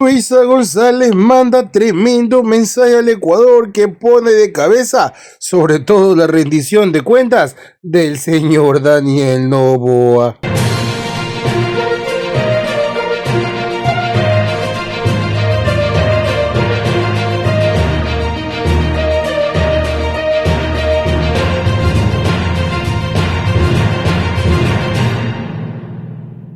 Luisa González manda tremendo mensaje al Ecuador que pone de cabeza sobre todo la rendición de cuentas del señor Daniel Noboa.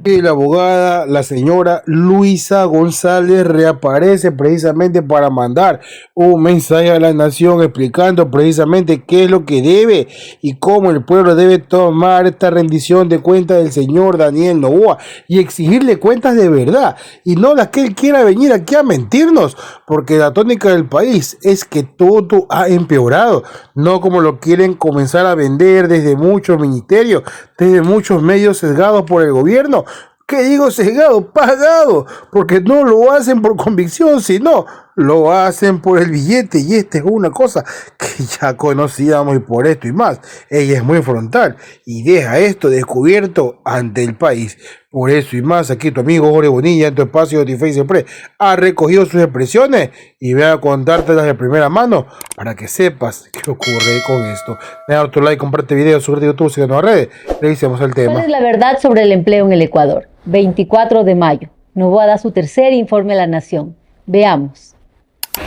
Y la abogada, la señora Luisa González, reaparece precisamente para mandar un mensaje a la nación explicando precisamente qué es lo que debe y cómo el pueblo debe tomar esta rendición de cuentas del señor Daniel Noboa y exigirle cuentas de verdad y no las que él quiera venir aquí a mentirnos, porque la tónica del país es que todo ha empeorado, no como lo quieren comenzar a vender desde muchos ministerios, desde muchos medios sesgados por el gobierno. ¿Qué digo sesgado? Pagado, porque no lo hacen por convicción, sino lo hacen por el billete, y esta es una cosa que ya conocíamos y por esto y más. Ella es muy frontal y deja esto descubierto ante el país. Por eso y más, aquí tu amigo Jorge Bonilla en tu espacio de Face Press ha recogido sus expresiones y voy a contártelas de primera mano para que sepas qué ocurre con esto. Deja tu like, comparte video, suscríbete a YouTube, síguenos en las redes. Revisemos el tema. ¿Cuál es la verdad sobre el empleo en el Ecuador? 24 de mayo. Noboa da su tercer informe a la nación. Veamos.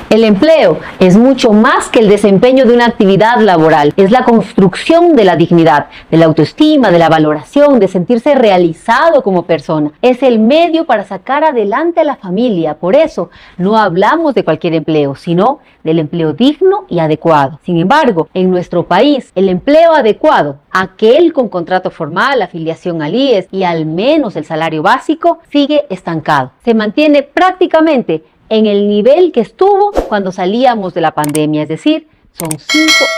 El empleo es mucho más que el desempeño de una actividad laboral. Es la construcción de la dignidad, de la autoestima, de la valoración, de sentirse realizado como persona. Es el medio para sacar adelante a la familia. Por eso, no hablamos de cualquier empleo, sino del empleo digno y adecuado. Sin embargo, en nuestro país, el empleo adecuado, aquel con contrato formal, afiliación al IES y al menos el salario básico, sigue estancado. Se mantiene prácticamente en el nivel que estuvo cuando salíamos de la pandemia, es decir, son 5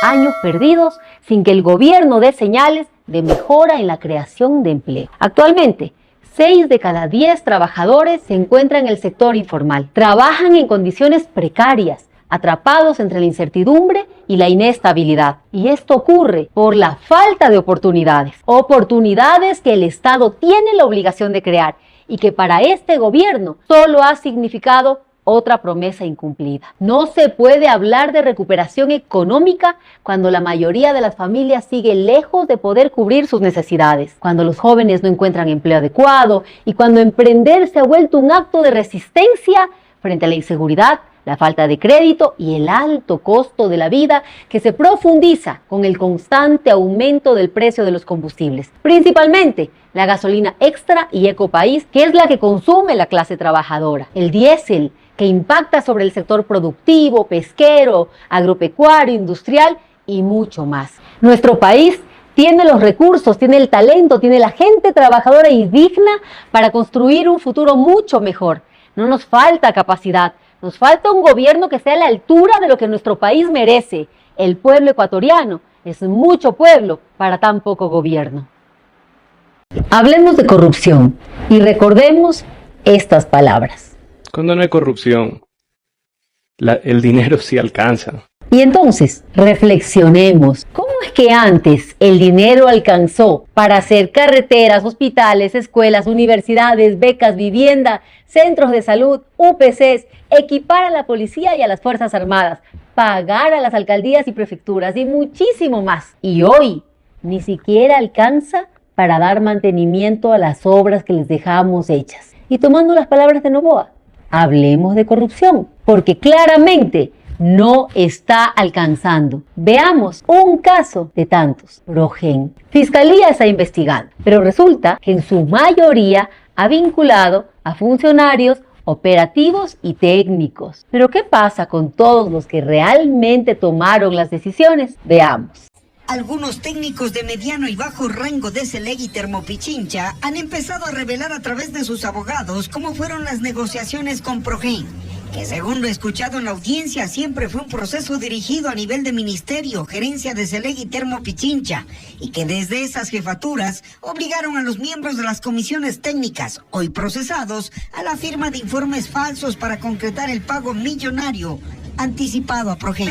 años perdidos sin que el gobierno dé señales de mejora en la creación de empleo. Actualmente, 6 de cada 10 trabajadores se encuentran en el sector informal. Trabajan en condiciones precarias, atrapados entre la incertidumbre y la inestabilidad. Y esto ocurre por la falta de oportunidades. Oportunidades que el Estado tiene la obligación de crear y que para este gobierno solo ha significado otra promesa incumplida. No se puede hablar de recuperación económica cuando la mayoría de las familias sigue lejos de poder cubrir sus necesidades, cuando los jóvenes no encuentran empleo adecuado y cuando emprender se ha vuelto un acto de resistencia frente a la inseguridad, la falta de crédito y el alto costo de la vida que se profundiza con el constante aumento del precio de los combustibles, principalmente la gasolina extra y ecopaís, que es la que consume la clase trabajadora, el diésel, que impacta sobre el sector productivo, pesquero, agropecuario, industrial y mucho más. Nuestro país tiene los recursos, tiene el talento, tiene la gente trabajadora y digna para construir un futuro mucho mejor. No nos falta capacidad, nos falta un gobierno que sea a la altura de lo que nuestro país merece. El pueblo ecuatoriano es mucho pueblo para tan poco gobierno. Hablemos de corrupción y recordemos estas palabras. Cuando no hay corrupción, el dinero sí alcanza. Y entonces, reflexionemos. ¿Cómo es que antes el dinero alcanzó para hacer carreteras, hospitales, escuelas, universidades, becas, vivienda, centros de salud, UPCs, equipar a la policía y a las Fuerzas Armadas, pagar a las alcaldías y prefecturas y muchísimo más? Y hoy ni siquiera alcanza para dar mantenimiento a las obras que les dejamos hechas. Y tomando las palabras de Noboa, hablemos de corrupción, porque claramente no está alcanzando. Veamos un caso de tantos. Progen. Fiscalía está investigando, pero resulta que en su mayoría ha vinculado a funcionarios operativos y técnicos. Pero ¿qué pasa con todos los que realmente tomaron las decisiones? Veamos. Algunos técnicos de mediano y bajo rango de Seleg y Termopichincha han empezado a revelar a través de sus abogados cómo fueron las negociaciones con Progen, que según lo escuchado en la audiencia siempre fue un proceso dirigido a nivel de ministerio, gerencia de Seleg y Termopichincha, y que desde esas jefaturas obligaron a los miembros de las comisiones técnicas, hoy procesados, a la firma de informes falsos para concretar el pago millonario anticipado a Progen.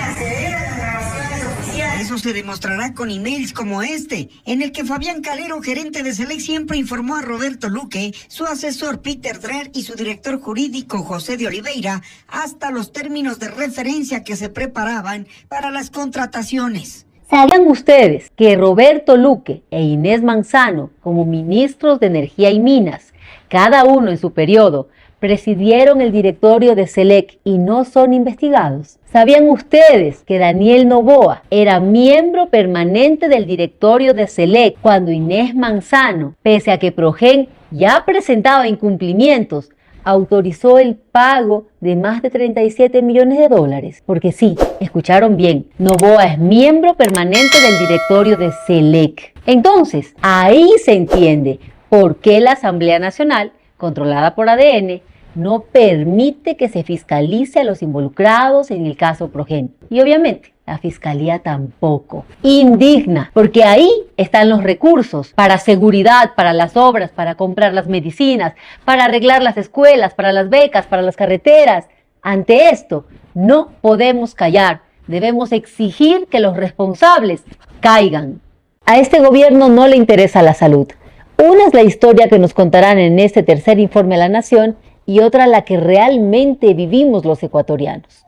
Eso se demostrará con emails como este, en el que Fabián Calero, gerente de Select, siempre informó a Roberto Luque, su asesor Peter Dreher y su director jurídico José de Oliveira hasta los términos de referencia que se preparaban para las contrataciones. ¿Sabían ustedes que Roberto Luque e Inés Manzano, como ministros de Energía y Minas, cada uno en su periodo, presidieron el directorio de Select y no son investigados? ¿Sabían ustedes que Daniel Noboa era miembro permanente del directorio de Select cuando Inés Manzano, pese a que Progen ya presentaba incumplimientos, autorizó el pago de más de 37 millones de dólares? Porque sí, escucharon bien, Noboa es miembro permanente del directorio de Select. Entonces, ahí se entiende por qué la Asamblea Nacional, controlada por ADN, no permite que se fiscalice a los involucrados en el caso Progen. Y obviamente, la Fiscalía tampoco. Indigna, porque ahí están los recursos para seguridad, para las obras, para comprar las medicinas, para arreglar las escuelas, para las becas, para las carreteras. Ante esto, no podemos callar. Debemos exigir que los responsables caigan. A este gobierno no le interesa la salud. Una es la historia que nos contarán en este tercer informe a la Nación y otra la que realmente vivimos los ecuatorianos.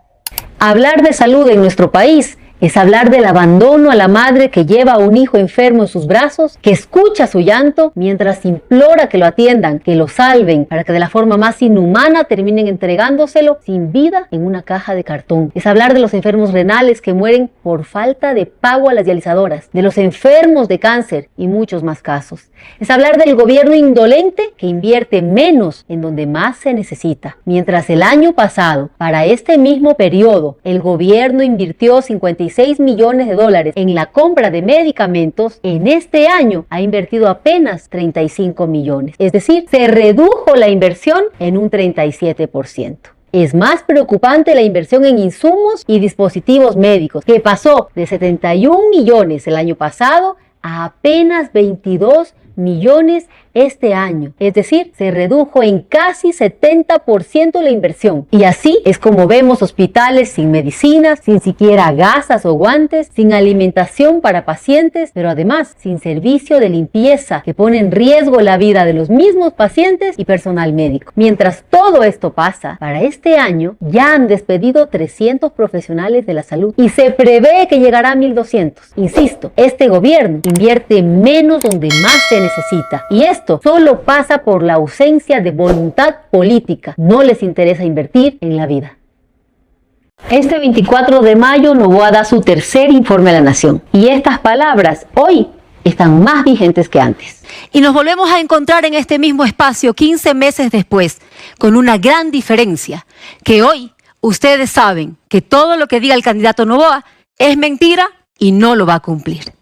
Hablar de salud en nuestro país es hablar del abandono a la madre que lleva a un hijo enfermo en sus brazos, que escucha su llanto mientras implora que lo atiendan, que lo salven, para que de la forma más inhumana terminen entregándoselo sin vida en una caja de cartón. Es hablar de los enfermos renales que mueren por falta de pago a las dializadoras, de los enfermos de cáncer y muchos más casos. Es hablar del gobierno indolente que invierte menos en donde más se necesita. Mientras el año pasado, para este mismo periodo, el gobierno invirtió 56 millones de dólares en la compra de medicamentos, en este año ha invertido apenas 35 millones. Es decir, se redujo la inversión en un 37%. Es más preocupante la inversión en insumos y dispositivos médicos, que pasó de 71 millones el año pasado a apenas 22 millones este año. Es decir, se redujo en casi 70% la inversión. Y así es como vemos hospitales sin medicinas, sin siquiera gasas o guantes, sin alimentación para pacientes, pero además sin servicio de limpieza que pone en riesgo la vida de los mismos pacientes y personal médico. Mientras todo esto pasa, para este año ya han despedido 300 profesionales de la salud y se prevé que llegará a 1,200. Insisto, este gobierno invierte menos donde más se necesita, y esto solo pasa por la ausencia de voluntad política. No les interesa invertir en la vida. Este 24 de mayo Noboa da su tercer informe a la Nación, y estas palabras hoy están más vigentes que antes. Y nos volvemos a encontrar en este mismo espacio 15 meses después, con una gran diferencia, que hoy ustedes saben que todo lo que diga el candidato Noboa es mentira y no lo va a cumplir.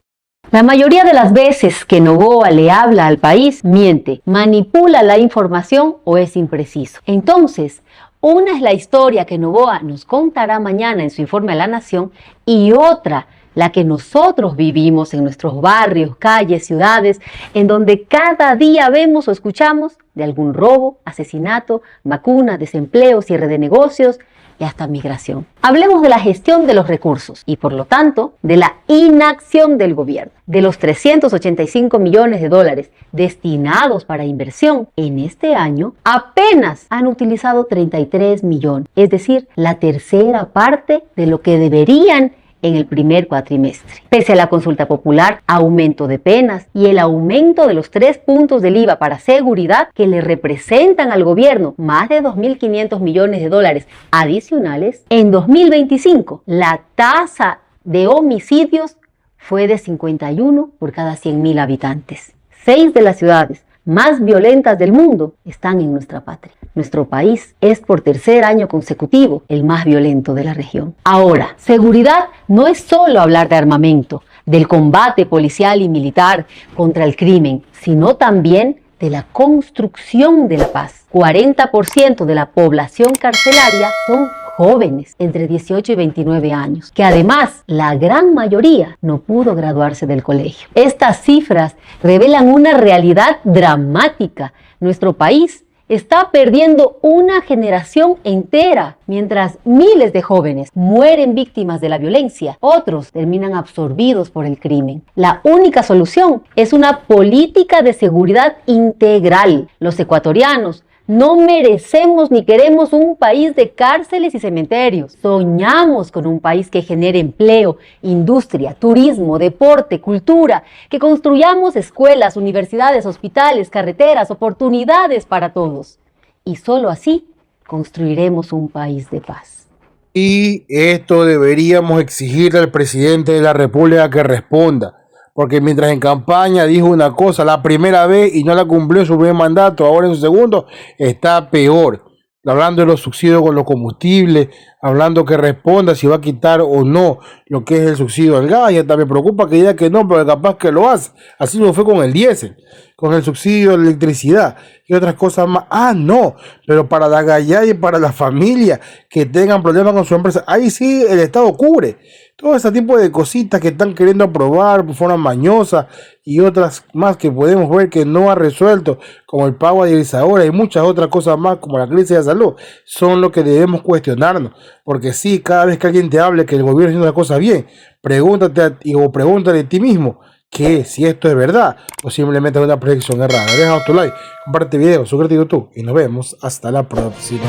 La mayoría de las veces que Noboa le habla al país, miente, manipula la información o es impreciso. Entonces, una es la historia que Noboa nos contará mañana en su informe a la Nación, y otra, la que nosotros vivimos en nuestros barrios, calles, ciudades, en donde cada día vemos o escuchamos de algún robo, asesinato, vacuna, desempleo, cierre de negocios y hasta migración. Hablemos de la gestión de los recursos y, por lo tanto, de la inacción del gobierno. De los 385 millones de dólares destinados para inversión en este año, apenas han utilizado 33 millones, es decir, la tercera parte de lo que deberían en el primer cuatrimestre. Pese a la consulta popular, aumento de penas y el aumento de los 3 puntos del IVA para seguridad que le representan al gobierno más de 2.500 millones de dólares adicionales, en 2025 la tasa de homicidios fue de 51 por cada 100.000 habitantes. 6 de las ciudades más violentas del mundo están en nuestra patria. Nuestro país es por tercer año consecutivo el más violento de la región. Ahora, seguridad no es solo hablar de armamento, del combate policial y militar contra el crimen, sino también de la construcción de la paz. 40% de la población carcelaria son jóvenes entre 18 y 29 años, que además la gran mayoría no pudo graduarse del colegio. Estas cifras revelan una realidad dramática. Nuestro país está perdiendo una generación entera. Mientras miles de jóvenes mueren víctimas de la violencia, otros terminan absorbidos por el crimen. La única solución es una política de seguridad integral. Los ecuatorianos no merecemos ni queremos un país de cárceles y cementerios. Soñamos con un país que genere empleo, industria, turismo, deporte, cultura, que construyamos escuelas, universidades, hospitales, carreteras, oportunidades para todos. Y solo así construiremos un país de paz. Y esto deberíamos exigirle al presidente de la República que responda. Porque mientras en campaña dijo una cosa la primera vez y no la cumplió en su primer mandato, ahora en su segundo está peor. Hablando de los subsidios con los combustibles, hablando que responda si va a quitar o no lo que es el subsidio al gas. Y hasta me preocupa que diga que no, pero capaz que lo hace. Así lo fue con el diésel, con el subsidio de la electricidad y otras cosas más. Ah, no, pero para la gallada y para la familia que tengan problemas con su empresa, ahí sí el Estado cubre. Todo ese tipo de cositas que están queriendo aprobar por forma mañosa y otras más que podemos ver que no ha resuelto, como el pago de ahora y muchas otras cosas más como la crisis de salud, son lo que debemos cuestionarnos. Porque sí, cada vez que alguien te hable que el gobierno está haciendo una cosa bien, pregúntate a ti mismo que si esto es verdad o simplemente es una proyección errada. Deja tu like, comparte el video, suscríbete a YouTube y nos vemos hasta la próxima.